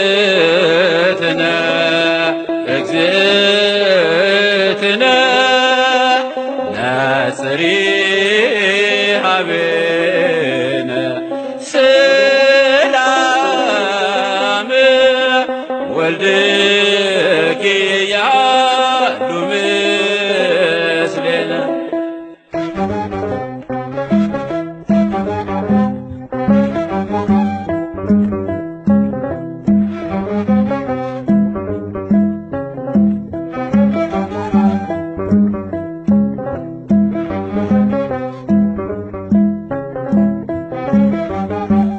እግዝእትነ እግዝእትነ ነጽሪ ሀቤነ ሰላም ወልድኪ ያሉ ምስሌነ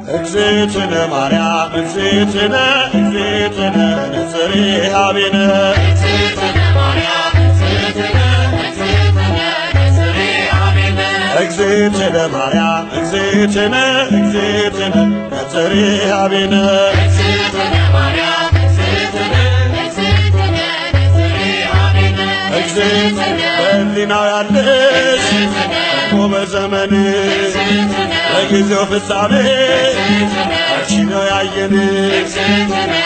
እግዝእትነ ማርያም እግዝእትነ እግዝእትነ ነጽሪ ሀቤነ እግዝእትነ ማርያም እግዝእትነ እግዝእትነ ነጽሪ ሀቤነ እግዝእትነ በሕሊናው ያለሽ ቆመ ዘመን ለጊዜው ፍጻሜ አንቺ ነው ያየን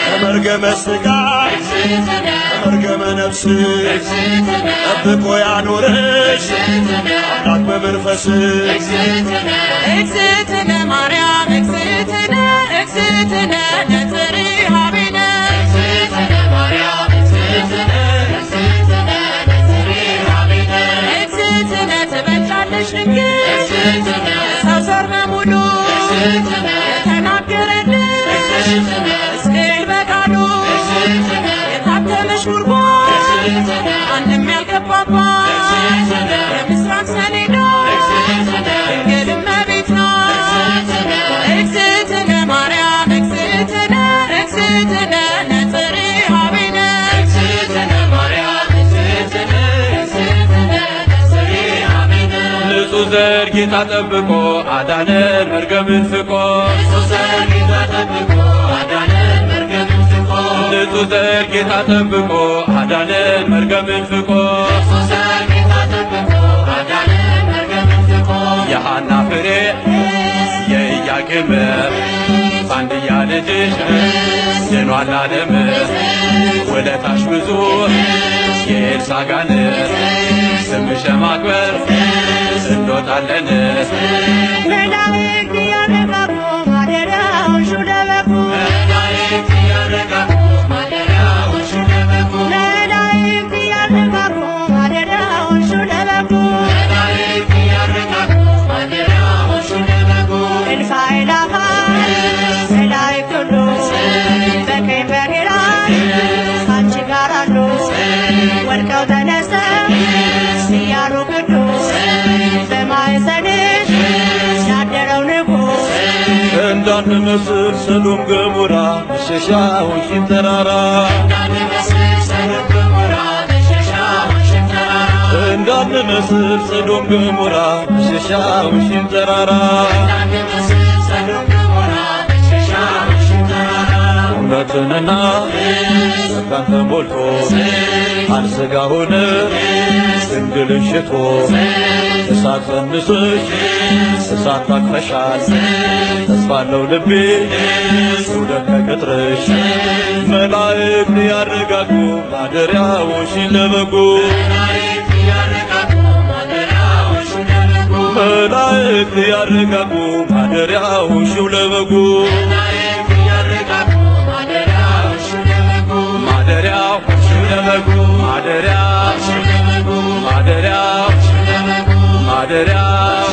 ከመርገመ ሥጋ ከመርገመ ነፍስ ጠብቆ ያኖረሽ አምላክ በመንፈስ እግዝእትነ ማርያም እግዝእትነ እግዝእትነ ነጽሪ ሀቤነ እግዝእትነ ትበልጫለሽ ድንግል ሰው ዘር በሙሉ የተናገረልሽ ሕዝቅኤል በቃሉ የታተመሽ ጉድጓድ ማንም ያልገባባት የምስራቅ ሰሌዳ ድንግል እመቤት ናት። እግዝእትነ ማርያም እግዝእትነ እግዝእትነ ነጽሪ ሀቤነ ንጹሕ ዘር ጌታ ጠብቆ አዳነን መርገምን ፍቆ ንጹሕ ዘር ጌታ ጠብቆ አዳነን መርገምን ፍቆ የሐና ፍሬ የኢያቄም አንድያ ልጅሽ ድኗል ዓለም ውለታሽ ብዙ የኤልሳጋን ስምሽ ማክበር እንወጣለን መላእክት ያረጋጉ ማደሪያውን ሹለበኩ መላእክት ያረጋጉ ማደሪያውን ሹለበኩ እልፍ አእላፋት መላእክት ሁሉ በቀኝ በግራ ካንቺ ጋር አሉ ወድቀው ተነስተው እያሉ ቅዱስ በማኅፀንሽ ያደረው ንጉሥ እንዳንመስል ሰዶም ገሞራ መሸሻውን ተራራ እንዳንመስል ሰዶም ገሞራ መሸሻውን ተራራ እውነትንና ጸጋን ተሞልቶ አንሥጋ ሆነ ድንግልን ሽቶ እሳት ጸንሰሽ እሳት ታቅፈሻል ተስፋለው ልቤ ውደት ከቅጥርሽ መላእክት ያረጋጉ ማደሪያዎሽን ለበጉ መላእክት ያረጋጉ ማደሪያዎሽን ለበጉ ማደሪያው ለበጉ ማደሪያው ማደሪያው